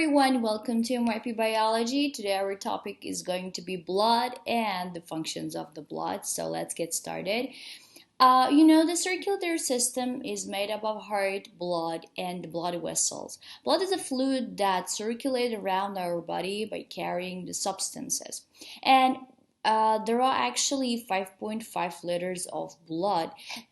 everyone, welcome to MYP Biology. Today our topic is going to be blood and the functions of the blood. So let's get started. The circulatory system is made up of heart, blood, and blood vessels. Blood is a fluid that circulates around our body by carrying the substances. And there are actually 5.5 liters of blood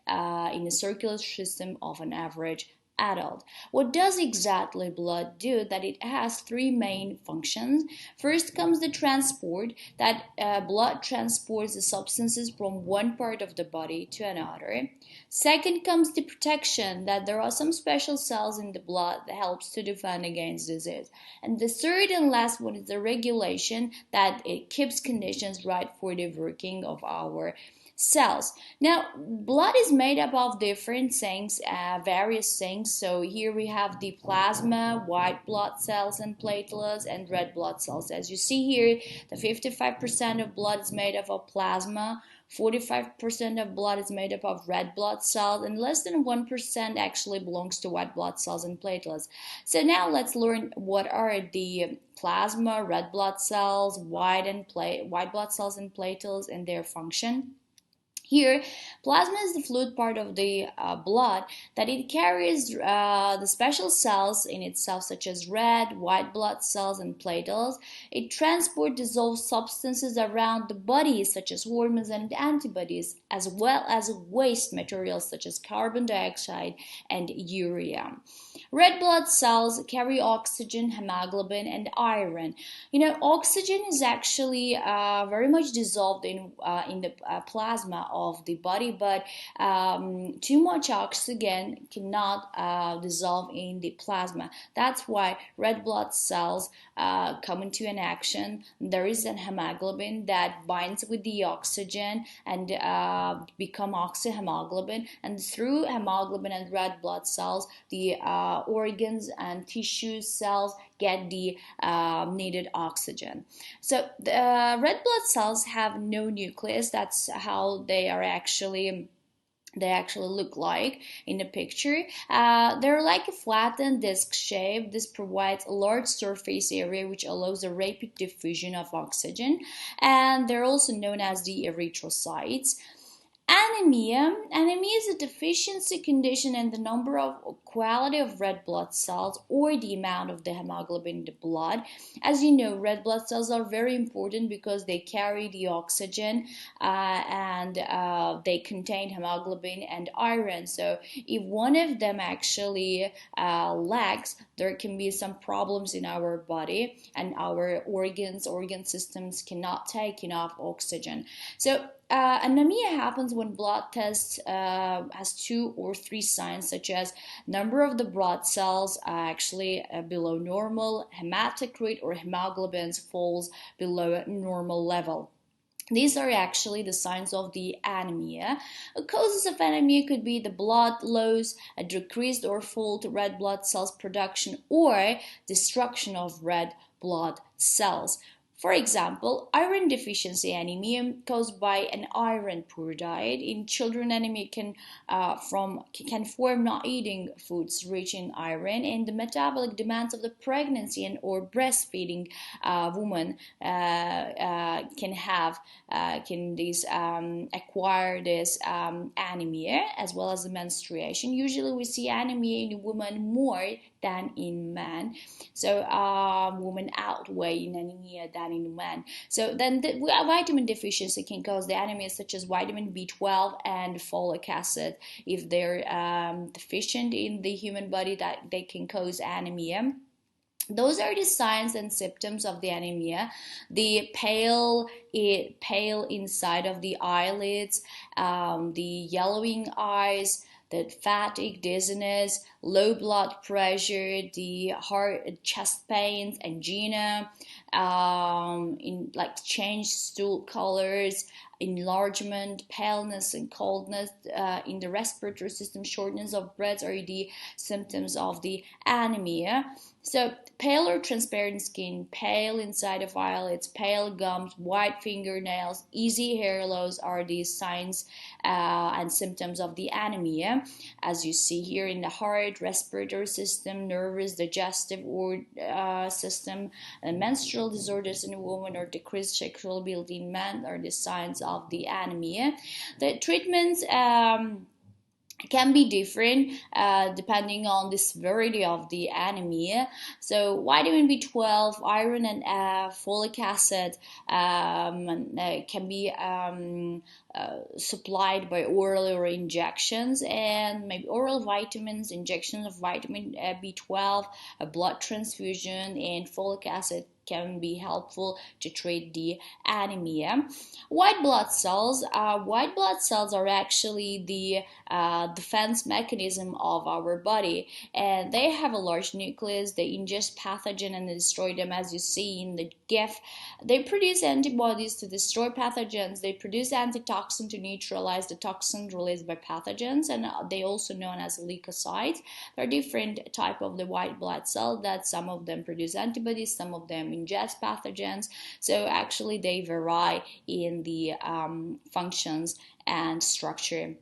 in the circulatory system of an average adult. What does exactly blood do? That it has three main functions. First comes the transport, that blood transports the substances from one part of the body to another. Second comes the protection, that there are some special cells in the blood that helps to defend against disease. And the third and last one is the regulation, that it keeps conditions right for the working of our cells. Now, blood is made up of different things, various things. So here we have the plasma, white blood cells and platelets, and red blood cells. As you see here, the 55% of blood is made up of plasma, 45% of blood is made up of red blood cells, and less than 1% actually belongs to white blood cells and platelets. So now let's learn what are the plasma, red blood cells, white blood cells and platelets, and their function. Here, plasma is the fluid part of the blood that it carries the special cells in itself, such as red, white blood cells, and platelets. It transports dissolved substances around the body, such as hormones and antibodies, as well as waste materials such as carbon dioxide and urea. Red blood cells carry oxygen, hemoglobin, and iron. Oxygen is actually very much dissolved in the plasma of the body, but too much oxygen cannot dissolve in the plasma. That's why red blood cells come into an action. There is an hemoglobin that binds with the oxygen and become oxyhemoglobin, and through hemoglobin and red blood cells, the organs and tissue cells get the needed oxygen. So the red blood cells have no nucleus. That's how they actually look like in the picture. They're like a flattened disc shape. This provides a large surface area which allows a rapid diffusion of oxygen, and they're also known as the erythrocytes. Anemia is a deficiency condition in the number of quality of red blood cells or the amount of the hemoglobin in the blood. As you know, red blood cells are very important because they carry the oxygen and they contain hemoglobin and iron. So if one of them actually lacks, there can be some problems in our body, and our organ systems cannot take enough oxygen. So anemia happens when blood test has 2 or 3 signs, such as number of the blood cells actually below normal, hematocrit or hemoglobin falls below normal level. These are actually the signs of the anemia. Causes of anemia could be the blood loss, a decreased or full red blood cells production, or destruction of red blood cells. For example, iron deficiency anemia caused by an iron poor diet. In children, anemia can form not eating foods rich in iron, and the metabolic demands of the pregnancy and or breastfeeding woman can acquire this anemia, as well as the menstruation. Usually, we see anemia in women more than in men. So women outweigh in anemia than in men. So then the vitamin deficiency can cause the anemia, such as vitamin B12 and folic acid. If they're deficient in the human body, that they can cause anemia. Those are the signs and symptoms of the anemia. The pale inside of the eyelids, the yellowing eyes, the fatigue, dizziness, low blood pressure, the heart, chest pains, angina, changed stool colors, enlargement, paleness, and coldness in the respiratory system, shortness of breath are the symptoms of the anemia. So pale or transparent skin, pale inside of eyelids, pale gums, white fingernails, easy hair loss are these signs and symptoms of the anemia. As you see here in the heart, heart, respiratory system, nervous, digestive or system, and menstrual disorders in women or decreased sexual ability in men are the signs of the anemia. The treatments can be different depending on the severity of the anemia. So vitamin B12, iron, and folic acid can be supplied by oral or injections, and maybe oral vitamins, injections of vitamin B12, a blood transfusion, and folic acid can be helpful to treat the anemia. White blood cells are actually the defense mechanism of our body, and they have a large nucleus. They ingest pathogen and destroy them, as you see in the GIF. They produce antibodies to destroy pathogens. They produce antitoxin to neutralize the toxin released by pathogens, and they also known as leukocytes. There are different type of the white blood cell that some of them produce antibodies, some of them ingest pathogens. So actually they vary in the functions and structure.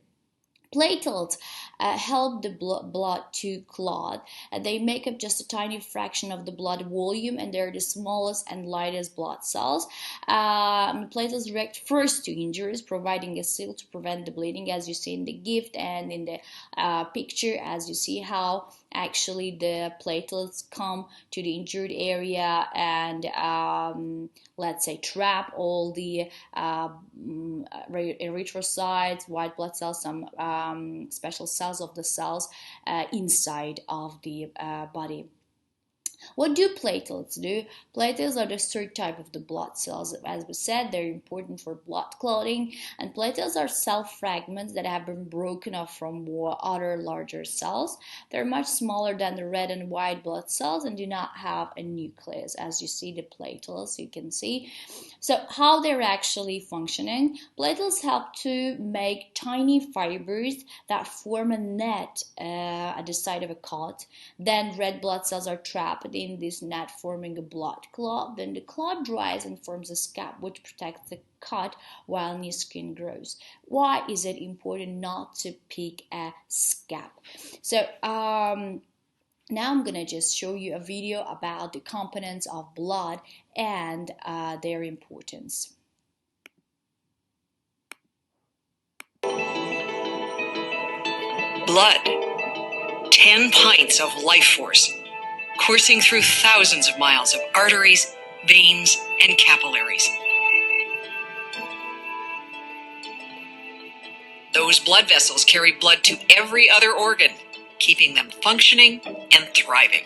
Platelets help the blood to clot. They make up just a tiny fraction of the blood volume, and they're the smallest and lightest blood cells. Platelets react first to injuries, providing a seal to prevent the bleeding, as you see in the gift and in the picture, as you see how actually the platelets come to the injured area and let's say trap all the erythrocytes, white blood cells, some special cells of the cells inside of the body. What do platelets do? Platelets are the third type of the blood cells. As we said, they're important for blood clotting, and platelets are cell fragments that have been broken off from other larger cells. They're much smaller than the red and white blood cells and do not have a nucleus, as you see the platelets, you can see. So how they're actually functioning? Platelets help to make tiny fibers that form a net at the side of a cut. Then red blood cells are trapped in this net, forming a blood clot. Then the clot dries and forms a scab, which protects the cut while new skin grows. Why is it important not to pick a scab? So now I'm gonna just show you a video about the components of blood and their importance. Blood, 10 pints of life force, coursing through thousands of miles of arteries, veins, and capillaries. Those blood vessels carry blood to every other organ, keeping them functioning and thriving.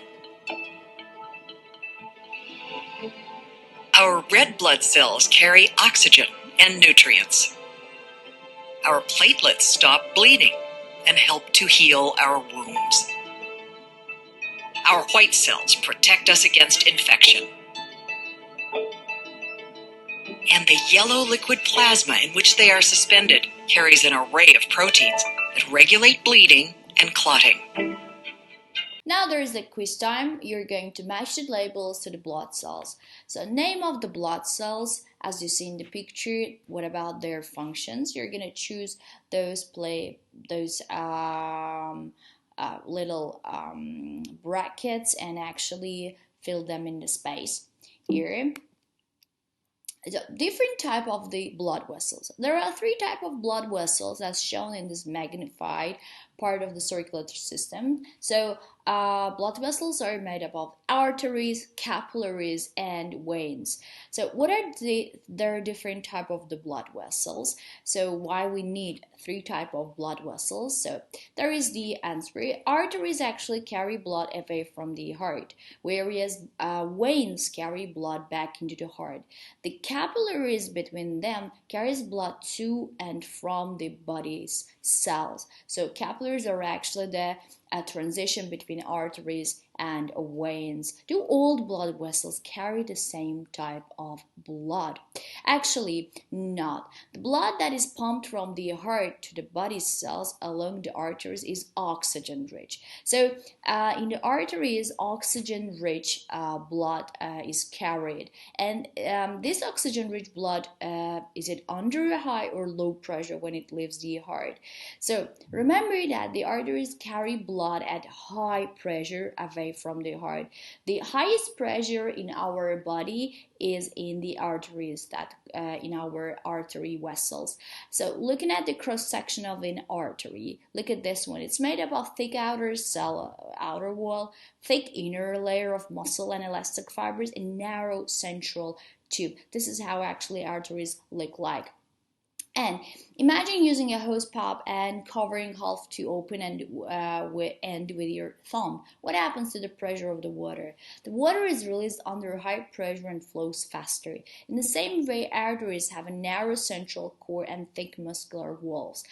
Our red blood cells carry oxygen and nutrients. Our platelets stop bleeding and help to heal our wounds. Our white cells protect us against infection. And the yellow liquid plasma in which they are suspended carries an array of proteins that regulate bleeding and clotting. Now there is a quiz time. You're going to match the labels to the blood cells. So name of the blood cells, as you see in the picture. What about their functions? You're going to choose those little brackets and actually fill them in the space here. Different type of the blood vessels. There are 3 types of blood vessels as shown in this magnified part of the circulatory system. So blood vessels are made up of arteries, capillaries, and veins. So what are there are different type of the blood vessels. So why we need 3 type of blood vessels? So there is the answer. Arteries actually carry blood away from the heart, whereas veins carry blood back into the heart. The capillaries between them carries blood to and from the body's cells. So capillaries are actually the transition between arteries and veins. Do all blood vessels carry the same type of blood? Actually, not. The blood that is pumped from the heart to the body cells along the arteries is oxygen rich. So in the arteries, oxygen rich blood is carried, and this oxygen rich blood is it under a high or low pressure when it leaves the heart? So remember that the arteries carry blood at high pressure away from the heart. The highest pressure in our body is in the arteries, that in our artery vessels. So looking at the cross section of an artery, look at this one. It's made up of thick outer cell, outer wall, thick inner layer of muscle and elastic fibers, and narrow central tube. This is how actually arteries look like. And imagine using a hose pipe and covering half to open and end with your thumb. What happens to the pressure of the water? The water is released under high pressure and flows faster. In the same way, arteries have a narrow central core and thick muscular walls.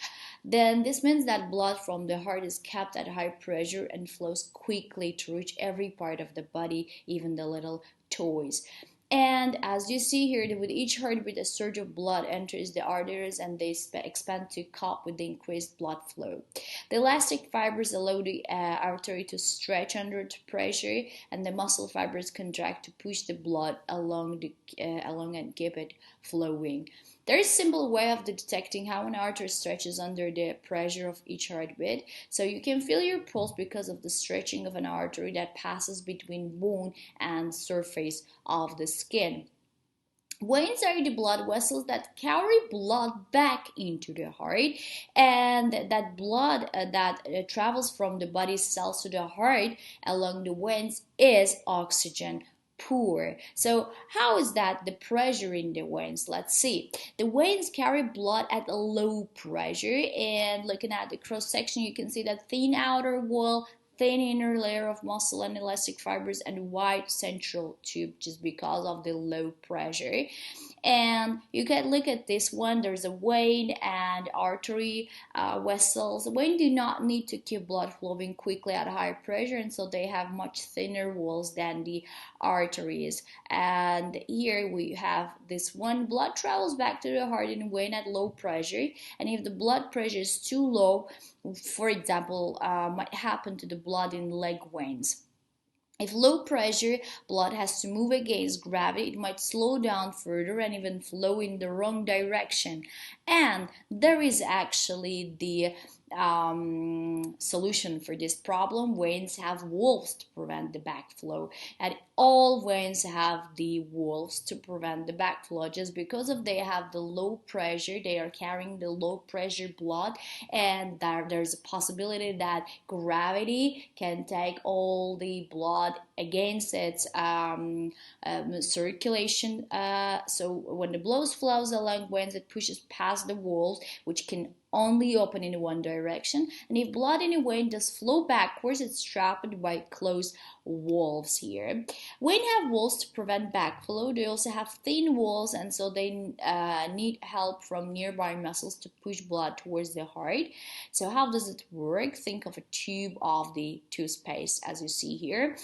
Then this means that blood from the heart is kept at high pressure and flows quickly to reach every part of the body, even the little toes. And as you see here, with each heartbeat, a surge of blood enters the arteries and they expand to cope with the increased blood flow. The elastic fibers allow the artery to stretch under pressure, and the muscle fibers contract to push the blood along and keep it flowing. There is a simple way of detecting how an artery stretches under the pressure of each heartbeat. So you can feel your pulse because of the stretching of an artery that passes between bone and surface of the skin. Veins are the blood vessels that carry blood back into the heart, and that blood that travels from the body cells to the heart along the veins is oxygen poor. So how is that the pressure in the veins? Let's see. The veins carry blood at a low pressure, and looking at the cross section, you can see that thin outer wall, thin inner layer of muscle and elastic fibers, and wide central tube, just because of the low pressure. And you can look at this one. There's a vein and artery vessels. The vein do not need to keep blood flowing quickly at high pressure, and so they have much thinner walls than the arteries. And here we have this one. Blood travels back to the heart in a vein at low pressure, and if the blood pressure is too low, for example, might happen to the blood in leg veins. If low pressure blood has to move against gravity, it might slow down further and even flow in the wrong direction. And there is actually the solution for this problem. Veins have valves to prevent the backflow, and all veins have the valves to prevent the backflow. Just because of they have the low pressure, they are carrying the low pressure blood, and there's a possibility that gravity can take all the blood against its circulation. So when the blood flows along veins, it pushes past the walls, which can only open in one direction, and if blood in a vein does flow backwards, it's trapped by closed valves here. Veins have walls to prevent backflow. They also have thin walls, and so they need help from nearby muscles to push blood towards the heart. So how does it work? Think of a tube of the toothpaste, as you see here.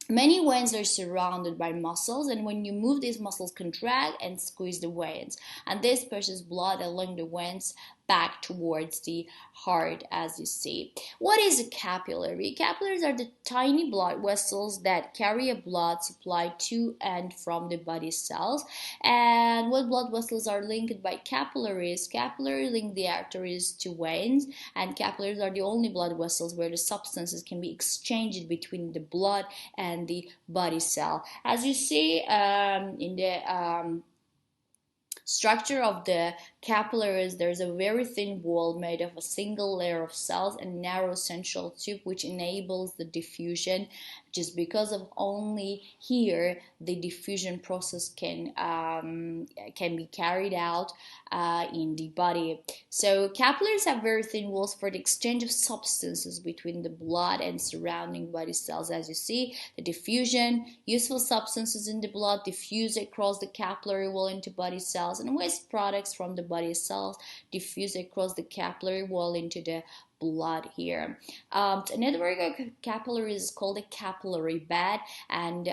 Many veins are surrounded by muscles, and when you move, these muscles contract and squeeze the veins, and this pushes blood along the veins back towards the heart, as you see. What is a capillary? Capillaries are the tiny blood vessels that carry a blood supply to and from the body cells. And what blood vessels are linked by capillaries? Capillaries link the arteries to veins, and capillaries are the only blood vessels where the substances can be exchanged between the blood and the body cell. As you see in the structure of the capillaries, there's a very thin wall made of a single layer of cells and narrow central tube, which enables the diffusion. Just because of only here the diffusion process can be carried out in the body. So capillaries have very thin walls for the exchange of substances between the blood and surrounding body cells. As you see, the diffusion, useful substances in the blood diffuse across the capillary wall into body cells, and waste products from the body cells diffuse across the capillary wall into the blood here. The network of capillaries is called a capillary bed, and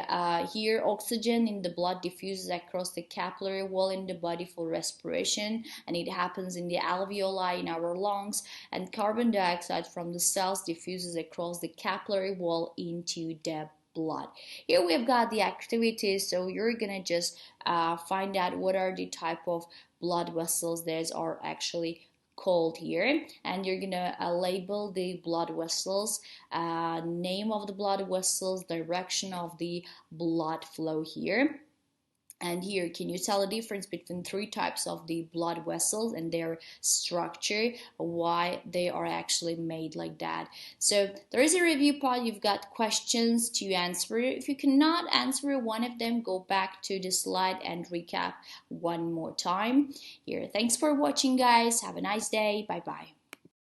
here oxygen in the blood diffuses across the capillary wall in the body for respiration, and it happens in the alveoli in our lungs, and carbon dioxide from the cells diffuses across the capillary wall into the blood. Here we have got the activities, so you're gonna just find out what are the type of blood vessels that are actually called here, and you're gonna label the blood vessels, name of the blood vessels, direction of the blood flow here. And here, can you tell the difference between three types of the blood vessels and their structure, why they are actually made like that? So there is a review part. You've got questions to answer. If you cannot answer one of them, go back to the slide and recap one more time. Here, thanks for watching, guys. Have a nice day. Bye bye.